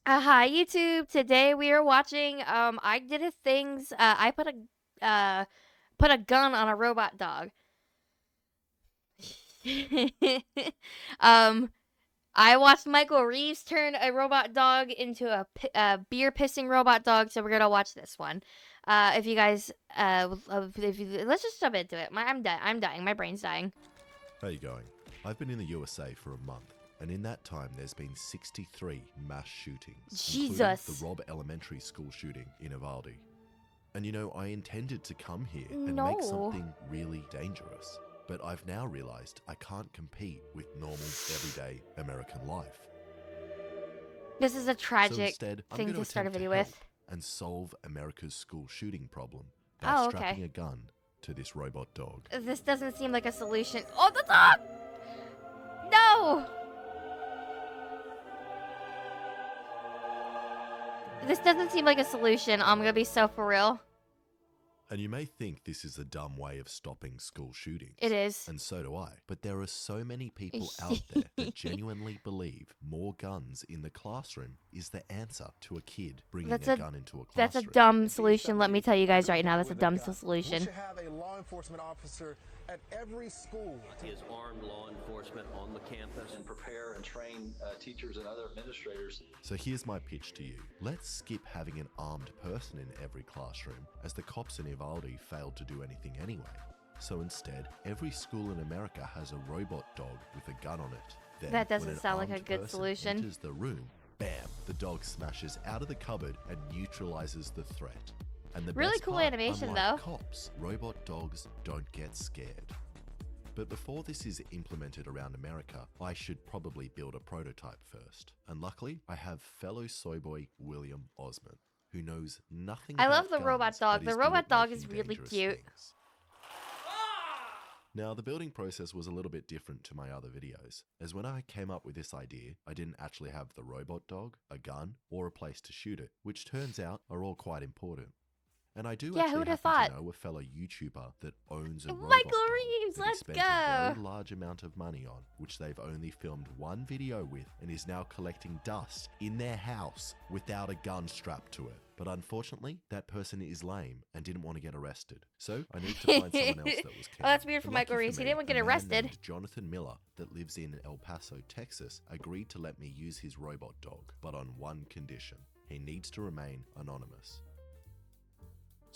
Hi YouTube. Today we are watching I did a things I put a gun on a robot dog. um I watched Michael Reeves turn a robot dog into a beer pissing robot dog, so we're going to watch this one. If you guys let's just jump into it. I'm dying. My brain's dying. How you going? I've been in the USA for a month, and in that time there's been 63 mass shootings, including Jesus. the Robb Elementary School shooting in Uvalde. And you know, I intended to come here and No. make something really dangerous, but I've now realized I can't compete with normal, everyday American life. This is a So tragic instead, I'm thing going to to start a attempt to video help with. and solve America's school shooting problem by Oh, strapping okay. a gun to this robot dog. This doesn't seem like a solution. Oh, the dog! No! This doesn't seem like a solution. I'm gonna be so for real. And you may think this is a dumb way of stopping school shootings. It is. And so do I. But there are so many people out there that genuinely believe more guns in the classroom is the answer to a kid bringing a gun into a classroom. That's a dumb solution. Let me tell you guys right now, that's a dumb We solution. should have a law enforcement officer at every school. He has armed law enforcement on the campus and prepare and train teachers and other administrators. So here's my pitch to you. Let's skip having an armed person in every classroom, as the cops in Uvalde failed to do anything anyway. So instead, every school in America has a robot dog with a gun on it. Then, That doesn't when an sound like a armed good person solution. enters the room, bam, the dog smashes out of the cupboard and neutralizes the threat. And the Really best cool part, animation, unlike though. cops, robot dogs don't get scared. But before this is implemented around America, I should probably build a prototype first. And luckily, I have fellow soyboy William Osmond, who knows nothing I about love the guns, robot dog. but The is good robot at dog making is really dangerous cute. things. Now, the building process was a little bit different to my other videos, as when I came up with this idea, I didn't actually have the robot dog, a gun, or a place to shoot it, which turns out are all quite important. And I do Yeah, actually who'da happen thought? to know a fellow YouTuber that owns a robot Michael dog Reeves, that he let's spent a go. very large amount of money on, which they've only filmed one video with and is now collecting dust in their house without a gun strapped to it. But unfortunately, that person is lame and didn't want to get arrested. So I need to find someone else that was keen. Oh, that's weird for And Michael lucky Reeves. He me, didn't want to get a man arrested. named Jonathan Miller, that lives in El Paso, Texas, agreed to let me use his robot dog, but on one condition. He needs to remain anonymous.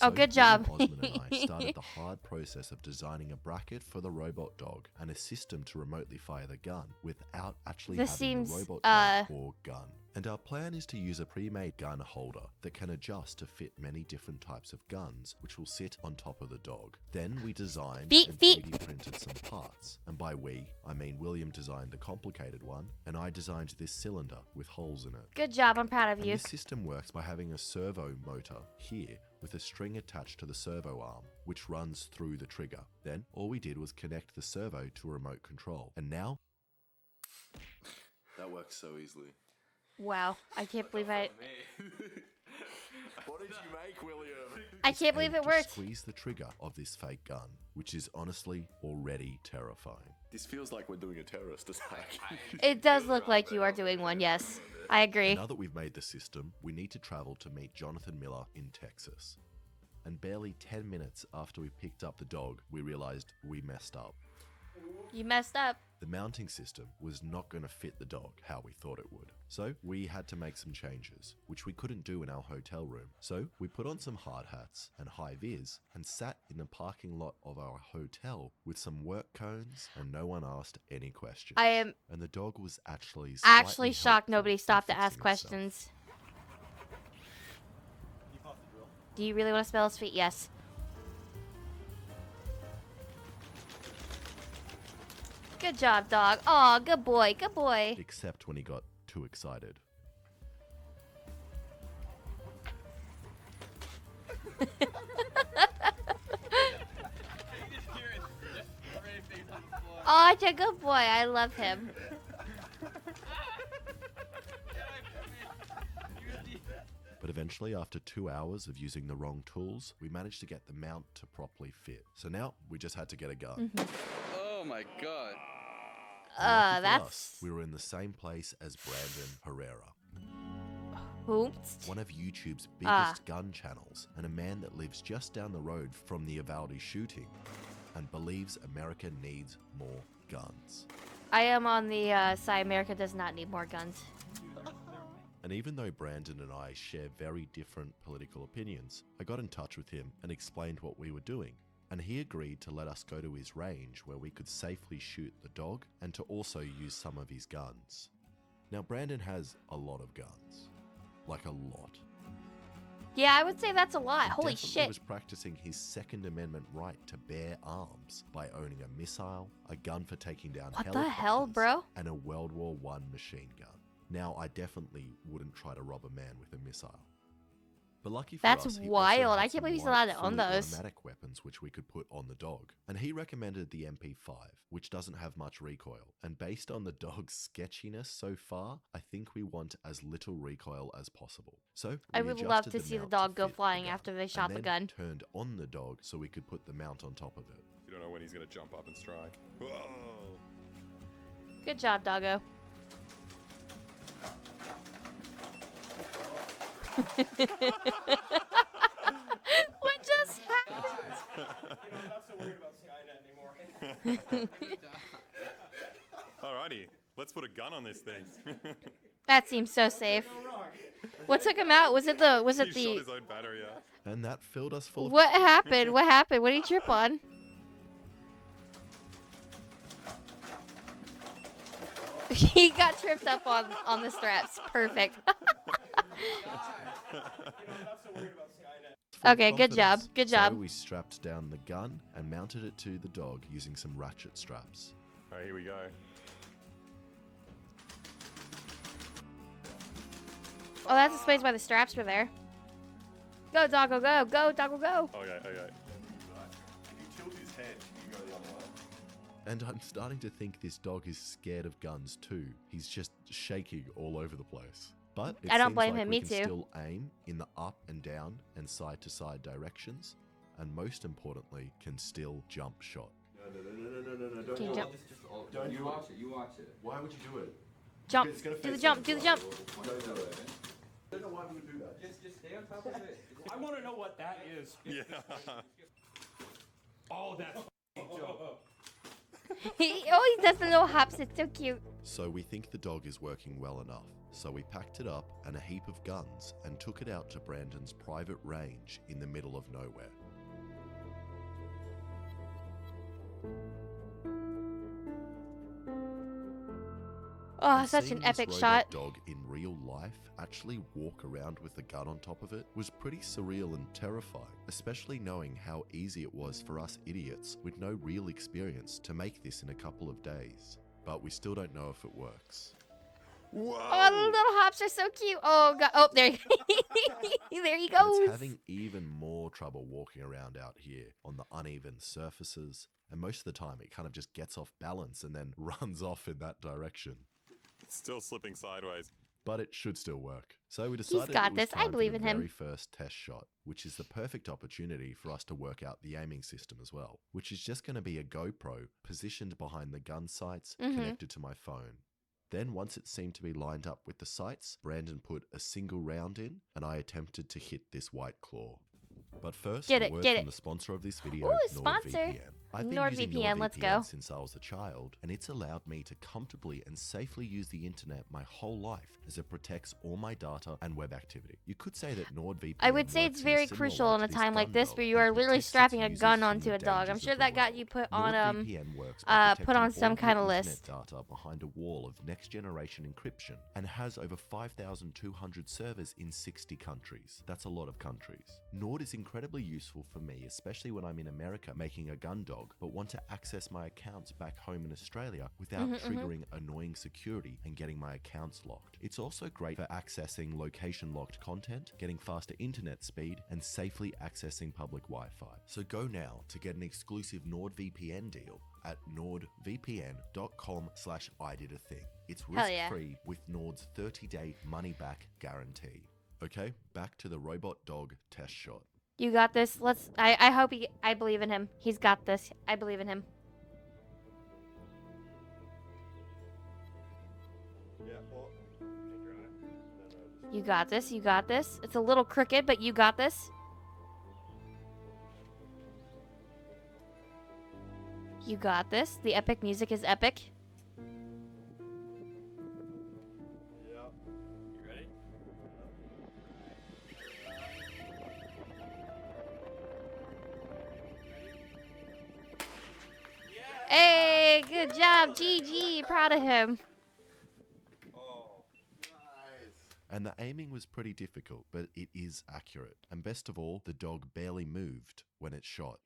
Oh, good job. William Osmond and I started the hard process of designing a bracket for the robot dog and a system to remotely fire the gun without actually This having seems, the robot dog or gun. And our plan is to use a pre-made gun holder that can adjust to fit many different types of guns, which will sit on top of the dog. Then we designed Feet, and feet. 3D printed some parts. And by we, I mean William designed the complicated one, and I designed this cylinder with holes in it. Good job. I'm proud of And you. this system works by having a servo motor here with a string attached to the servo arm, which runs through the trigger. Then all we did was connect the servo to a remote control. And now that works so easily. Wow. I can't believe I... What did you make, William? I can't believe Able it to worked. Squeeze the trigger of this fake gun, which is honestly already terrifying. This feels like we're doing a terrorist attack. It does look like you are doing one, yes. I agree. And now that we've made the system, we need to travel to meet Jonathan Miller in Texas. And barely 10 minutes after we picked up the dog, we realized we messed up. You messed up. The mounting system was not going to fit the dog how we thought it would. So we had to make some changes, which we couldn't do in our hotel room. So we put on some hard hats and high vis and sat in the parking lot of our hotel with some work cones, and no one asked any questions. I am And the dog was actually actually slightly shocked helpful nobody in stopped to fixing ask itself. questions. Do you really want to spell his feet? Yes. Good job, dog. Aw, good boy, good boy. Except when he got too excited. Aw, it's a good boy. I love him. But eventually, after 2 hours of using the wrong tools, we managed to get the mount to properly fit. So now, we just had to get a gun. Oh my god. And lucky for That's... us, we were in the same place as Brandon Herrera. Hoopst? one of YouTube's Ah. biggest gun channels, and a man that lives just down the road from the Uvalde shooting and believes America needs more guns. I am on the side. America does not need more guns. And even though Brandon and I share very different political opinions, I got in touch with him and explained what we were doing. And he agreed to let us go to his range where we could safely shoot the dog and to also use some of his guns. Now, Brandon has a lot of guns. Like a lot. Yeah, I would say that's a lot. He Holy definitely shit. was practicing his Second Amendment right to bear arms by owning a missile, a gun for taking down What the hell, helicopters, bro? and a World War I machine gun. Now, I definitely wouldn't try to rob a man with a missile. But lucky for That's us, he also wild. had I can't some believe he's light, allowed to own fully those. automatic weapons which we could put on the dog. And he recommended the MP5, which doesn't have much recoil. And based on the dog's sketchiness so far, I think we want as little recoil as possible. So I we would love adjusted to see the mount dog go fit the flying gun, after they and shot the then gun. turned on the dog so we could put the mount on top of it. You don't know when he's gonna jump up and strike. Whoa! Good job, doggo. What just happened? Alrighty, let's put a gun on this thing. That seems so safe. What took him out? Was it he shot the his own battery out. And that filled us full of What happened? What happened? What did he trip on? He got tripped up on the straps. Perfect. full Okay, good job, confidence. good So job. we strapped down the gun and mounted it to the dog using some ratchet straps. Alright, here we go. Oh, that's explains why the straps were there. Go, doggo, go. Go, doggo, go. Okay. If you tilt his head, you go the other way. And I'm starting to think this dog is scared of guns too. He's just shaking all over the place. But it I don't seems blame like him, we me can too. still aim in the up and down and side to side directions, and most importantly, can still jump shot. No, don't Can you do jump? it. Don't You do watch it. You watch it. Why would you do it? Jump. It's gonna Do the face jump. the Do the jump. Don't do it. I don't know why we would do that. Just stay on top of it. I want to know what that is. Yeah. Oh, that's dope. He always does the little hops. It's so cute. So we think the dog is working well enough. So we packed it up and a heap of guns and took it out to Brandon's private range in the middle of nowhere. Oh, And such seeing an this epic robot shot. dog in real life actually walk around with a gun on top of it was pretty surreal and terrifying, especially knowing how easy it was for us idiots with no real experience to make this in a couple of days. But we still don't know if it works. Oh, the little hops are so cute. Oh, God. Oh, there, there he And goes. it's having even more trouble walking around out here on the uneven surfaces, and most of the time it kind of just gets off balance and then runs off in that direction. Still slipping sideways. But it should still work. So we decided got it was this. I time believe for in the him. very first test shot, which is the perfect opportunity for us to work out the aiming system as well, which is just going to be a GoPro positioned behind the gun sights connected to my phone. Then once it seemed to be lined up with the sights, Brandon put a single round in and I attempted to hit this white claw. But first, Get a it, word get from it. the sponsor of this video, Ooh, sponsor. NordVPN. I've been using NordVPN, let's go. NordVPN since I was a child, and it's allowed me to comfortably and safely use the internet my whole life as it protects all my data and web activity. You could say that NordVPN I would say works it's in very similar crucial way in to a this time like gun this dog where you and are literally protects its strapping a users gun from onto the a dog. I'm dangers sure of that the got world. you put on NordVPN works by put on protecting some all kind of your list. internet data behind a wall of next-generation encryption and has over 5,200 servers in 60 countries. That's a lot of countries. Nord is incredibly useful for me, especially when I'm in America making a gun dog, but want to access my accounts back home in Australia without triggering annoying security and getting my accounts locked. It's also great for accessing location-locked content, getting faster internet speed, and safely accessing public Wi-Fi. So go now to get an exclusive NordVPN deal at nordvpn.com/ididithing. It's Hell yeah. risk-free with Nord's 30-day money-back guarantee. Okay, back to the robot dog test shot. You got this. I hope I believe in him. He's got this. I believe in him. Yeah, well, You got this. You got this. It's a little crooked, but you got this. You got this. The epic music is epic. Yeah. You ready? Hey, good job, GG. Proud of him. Oh, nice. And the aiming was pretty difficult, but it is accurate. And best of all, the dog barely moved when it shot.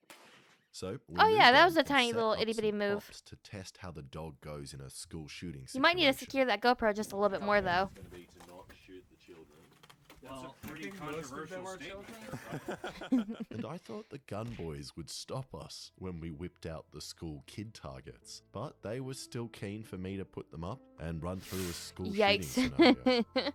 So, we Oh, yeah, moved that on was a and tiny set little up itty-bitty some move. props to test how the dog goes in a school shooting situation. You might need to secure that GoPro just a little bit more, though. It's going to be to not shoot the children. That's a pretty think most of them controversial are statement. And I thought the gun boys would stop us when we whipped out the school kid targets, but they were still keen for me to put them up and run through a school shooting scenario. Yikes.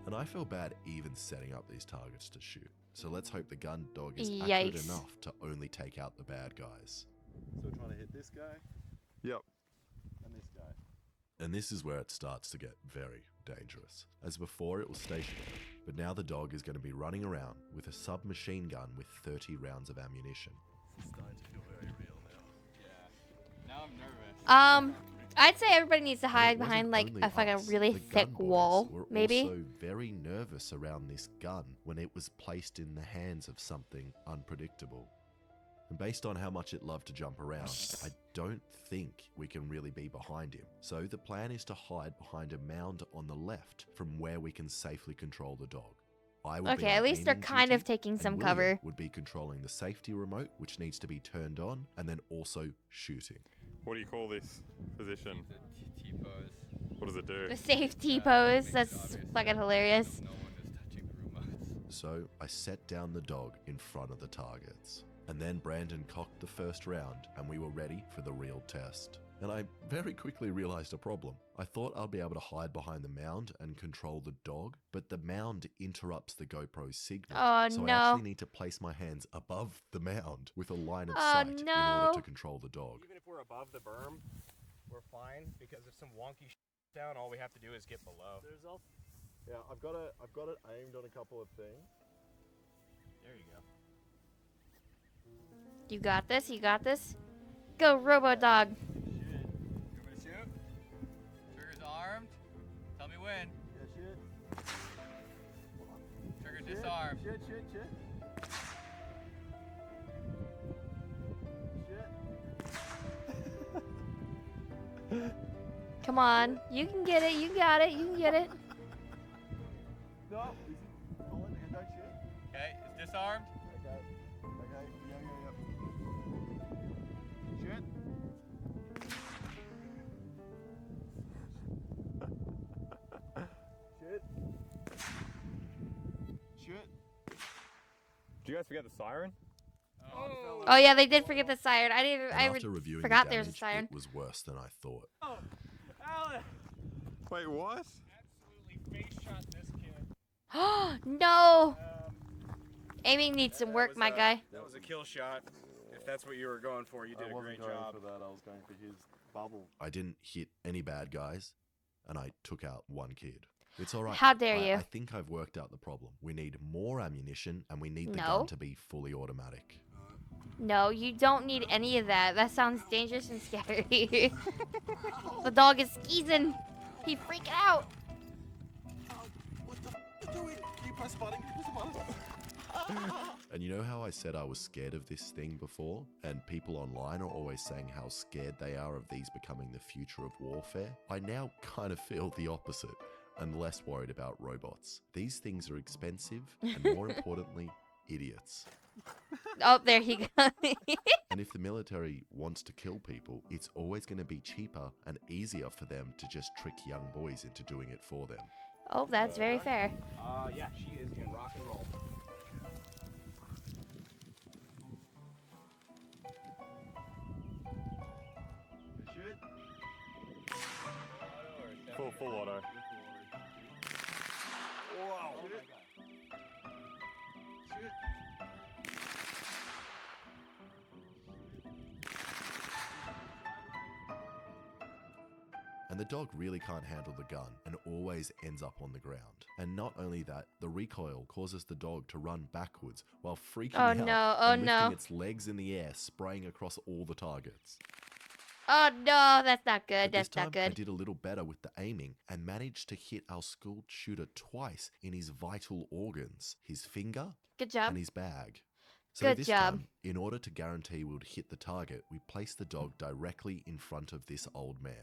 And I feel bad even setting up these targets to shoot. So let's hope the gun dog is accurate Yikes. enough to only take out the bad guys. So we're trying to hit this guy Yep. and this guy. And this is where it starts to get very dangerous. As before, it was stationary, but now the dog is going to be running around with a submachine gun with 30 rounds of ammunition. This is starting to feel very real now. Now I'm nervous. I'd say everybody needs to And hide it wasn't behind like only a fucking us. really The thick gun boys wall, were maybe. also very nervous around this gun when it was placed in the hands of something unpredictable. And based on how much it loved to jump around, I don't think we can really be behind him. So the plan is to hide behind a mound on the left from where we can safely control the dog. I would be Okay, at on least they're aiming kind of duty, taking and some William cover. would be controlling the safety remote, which needs to be turned on, and then also shooting. What do you call this position? T-pose. What does it do? The safety pose. That's fucking hilarious. No one is touching the remotes. So I set down the dog in front of the targets. And then Brandon cocked the first round and we were ready for the real test. And I very quickly realized a problem. I thought I'd be able to hide behind the mound and control the dog, but the mound interrupts the GoPro signal. Oh, so no. I actually need to place my hands above the mound with a line of Oh, sight in no. order to control the dog. Even if we're above the berm, we're fine because if some wonky down, all we have to do is get below. Yeah, I've got it aimed on a couple of things. There you go. You got this. You got this. Go, Robo Dog. You want me to shoot? Trigger's armed. Tell me when. Yeah, shit. Trigger disarmed. Shit. Shit. Come on. You can get it. You got it. You can get it. No. Is he Colin and that shit? Okay, it's disarmed. Okay. Yeah. Shit. Shit. Shit. Do you guys forget the siren? Oh yeah, they did forget the siren. I didn't. And I after reviewing forgot the there was a damage, siren. it was worse than I thought. Alan! Wait, what? Absolutely face shot this kid. No. Aiming needs some work, was, my guy. That was a kill shot. If that's what you were going for, you did I a wasn't great going job. for that. I was going for his bubble. I didn't hit any bad guys, and I took out one kid. It's all right. How dare you. I think I've worked out the problem. We need more ammunition, and we need the No. gun to be fully automatic. No, you don't need any of that. That sounds dangerous and scary. The dog is skeezing. He freaking out. What the f*** are you doing? Can you press the button? Can you press the button? And you know how I said I was scared of this thing before? And people online are always saying how scared they are of these becoming the future of warfare? I now kind of feel the opposite and less worried about robots. These things are expensive and, more importantly, idiots. Oh, there he goes. And if the military wants to kill people, it's always going to be cheaper and easier for them to just trick young boys into doing it for them. Oh, that's very fair. Yeah, she is in rock and roll. Shit. Full auto. Wow. Shit. And the dog really can't handle the gun and always ends up on the ground. And not only that, the recoil causes the dog to run backwards while freaking Oh out no, oh and no. lifting its legs in the air, spraying across all the targets. Oh no, that's not good. But this That's not time, I good. did a little better with the aiming and managed to hit our school shooter twice in his vital organs, his finger Good job. and his bag. So Good this job. time, in order to guarantee we would hit the target, we placed the dog directly in front of this old man.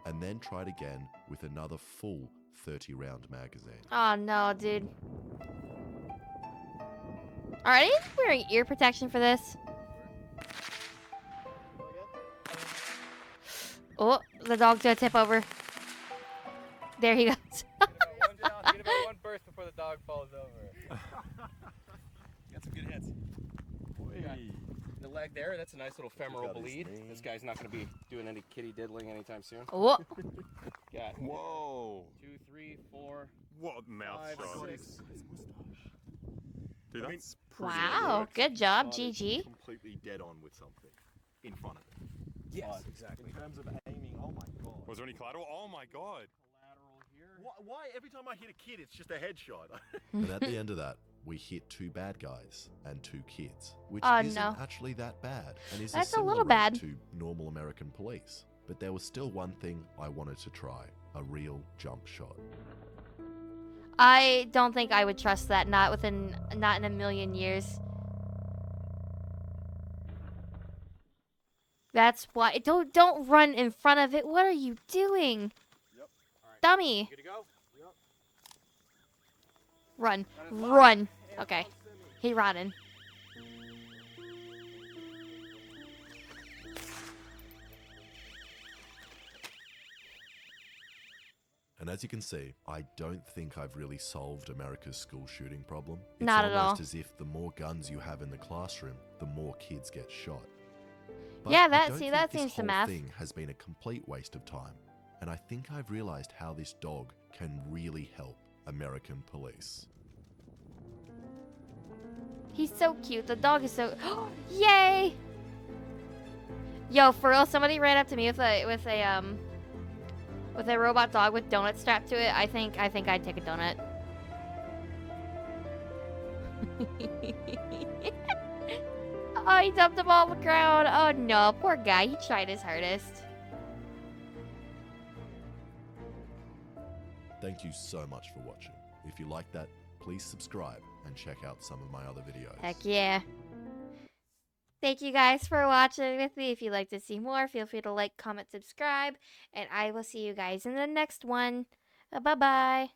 And then tried again with another full 30-round magazine. Oh no, dude. Alright, are you wearing ear protection for this? Oh, the dog's gonna tip over. There he goes. Get about one burst before the dog falls over. Got some good hits. The leg there, that's a nice little femoral bleed. This guy's not going to be doing any kitty diddling anytime soon. Oh, Got Whoa. 2, 3, 4, What mouth 5, shot. 6. Dude, that's pretty wow. Good job, Shot is GG. completely dead on with something in front of it. Yes, But exactly. In terms of aiming, oh my god. Was there any collateral? Oh my god. Collateral here. Why every time I hit a kid, it's just a headshot? And at the end of that, we hit 2 bad guys and 2 kids, which Oh, isn't no. actually that bad, and is That's a similar little rate bad. to normal American police. But there was still one thing I wanted to try: a real jump shot. I don't think I would trust that. Not in a million years. That's why. Don't run in front of it. What are you doing? Yep. All right. Dummy. Good to go? Yep. Run. That is fine. Run. And Okay. follow Simi. He running. And as you can see, I don't think I've really solved America's school shooting problem. It's Not at almost all. as if the more guns you have in the classroom, the more kids get shot. But Yeah, I that- don't see, think that this seems to whole math. thing has been a complete waste of time. And I think I've realized how this dog can really help American police. He's so cute. The dog is so. Yay! Yo, for real, somebody ran up to me with a robot dog with donuts strapped to it. I think I'd take a donut. Oh, he dumped them all on the ground. Oh no, poor guy. He tried his hardest. Thank you so much for watching. If you like that, please subscribe and check out some of my other videos. Heck yeah. Thank you guys for watching with me. If you'd like to see more, feel free to like, comment, subscribe, and I will see you guys in the next one. Bye-bye.